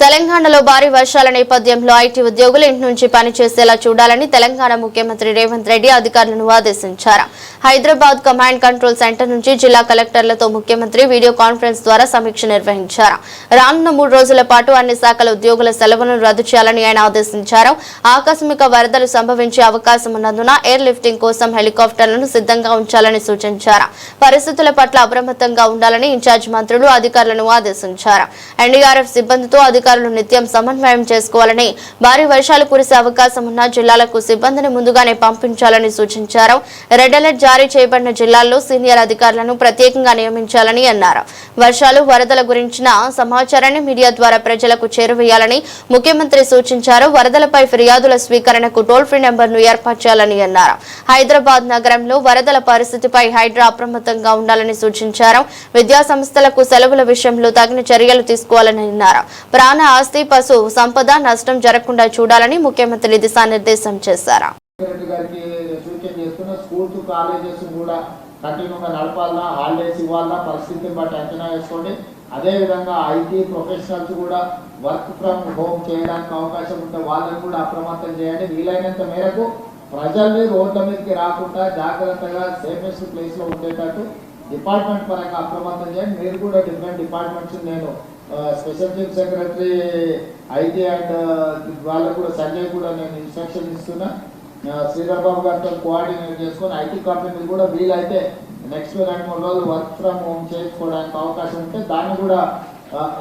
తెలంగాణలో భారీ వర్షాల నేపథ్యంలో ఐటీ ఉద్యోగులు ఇంటి నుంచి పనిచేసేలా చూడాలని తెలంగాణ ముఖ్యమంత్రి రేవంత్ రెడ్డి అధికారులను ఆదేశించారు. హైదరాబాద్ కమాండ్ కంట్రోల్ సెంటర్ నుంచి జిల్లా కలెక్టర్లతో ముఖ్యమంత్రి వీడియో కాన్ఫరెన్స్ ద్వారా సమీక్ష నిర్వహించారు. రానున్న 3 రోజుల పాటు అన్ని శాఖల ఉద్యోగుల సెలవులను రద్దు చేయాలని ఆయన ఆదేశించారు. ఆకస్మిక వరదలు సంభవించే అవకాశం ఉన్నందున ఎయిర్ లిఫ్టింగ్ కోసం హెలికాప్టర్లను సిద్ధంగా ఉంచాలని సూచించారు. పరిస్థితుల పట్ల అప్రమత్తంగా ఉండాలని ఇన్ఛార్జ్ మంత్రులు అధికారులను ఆదేశించారు. ఎన్డీఆర్ఎఫ్ సిబ్బందితో అధికారులు నిత్యం సమన్వయం చేసుకోవాలని, భారీ వర్షాలు కురిసే అవకాశం ఉన్న జిల్లాలకు సిబ్బందిని ముందుగానే పంపించాలని సూచించారు. రెడ్ అలర్ట్ జారీ చేయబడిన జిల్లాల్లో సీనియర్ అధికారులను ప్రత్యేకంగా నియమించాలని అన్నారు. వర్షాలు, వరదల గురించిన సమాచారాన్ని మీడియా ద్వారా ప్రజలకు చేరువేయాలని ముఖ్యమంత్రి సూచించారు. వరదలపై ఫిర్యాదుల స్వీకరణకు టోల్ ఫ్రీ నెంబర్ను ఏర్పాటు చేయాలని అన్నారు. హైదరాబాద్ నగరంలో వరదల పరిస్థితిపై హైడ్రా అప్రమత్తంగా ఉండాలని సూచించారు. విద్యా సంస్థలకు సెలవుల విషయంలో తగిన చర్యలు తీసుకోవాలని అన్నారు. ప్రాణ, ఆస్తి, పశు సంపద నష్టం జరగకుండా చూడాలని ముఖ్యమంత్రి దిశానిర్దేశం చేశారు. హాలిడేస్ ఇవ్వాలా, పరిస్థితిని బట్టి అంచనా వేసుకోండి. అదేవిధంగా ఐటీ ప్రొఫెషనల్స్ కూడా వర్క్ ఫ్రమ్ హోమ్ చేయడానికి అవకాశం ఉంటే వాళ్ళని కూడా అప్రమత్తం చేయండి. వీలైనంత మేరకు ప్రజల్ని రోడ్ల మీదకి రాకుండా జాగ్రత్తగా సేఫెస్ట్ ప్లేస్ లో ఉండేటట్టు డిపార్ట్మెంట్ పరంగా అప్రమత్తం చేయండి. మీరు కూడా డిఫరెంట్ డిపార్ట్మెంట్స్, నేను special chief secretary IT and వాళ్ళకు కూడా సంజయ్ కూడా నేను ఇన్స్ట్రక్షన్ ఇస్తున్నా. శ్రీధర్ బాబు గారితో కోఆర్డినేట్ చేసుకొని ఐటీ కంపెనీలు కూడా వీలైతే నెక్స్ట్ 2-3 రోజులు వర్క్ ఫ్రమ్ హోమ్ చేసుకోవడానికి అవకాశం ఉంటే దాన్ని కూడా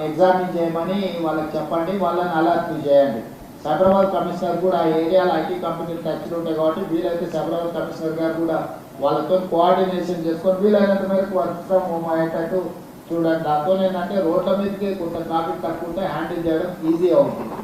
ఎగ్జామిన్ చేయమని వాళ్ళకి చెప్పండి. వాళ్ళని అలర్ట్ చేయండి. సైబరాబాద్ కమిషనర్ కూడా ఆ ఏరియాలో ఐటీ కంపెనీలు టచ్లు ఉంటాయి కాబట్టి వీలైతే సైబరాబాద్ కమిషనర్ గారు కూడా వాళ్ళతో కోఆర్డినేషన్ చేసుకొని వీలైనంత మేరకు వర్క్ ఫ్రమ్ హోమ్ అయ్యేటట్టు చూడండి. దాంతో ఏంటంటే రోడ్ల మీదకి కొంత ట్రాఫిక్ తక్కువ ఉంటే హ్యాండిల్ చేయడం ఈజీ అవుతుంది.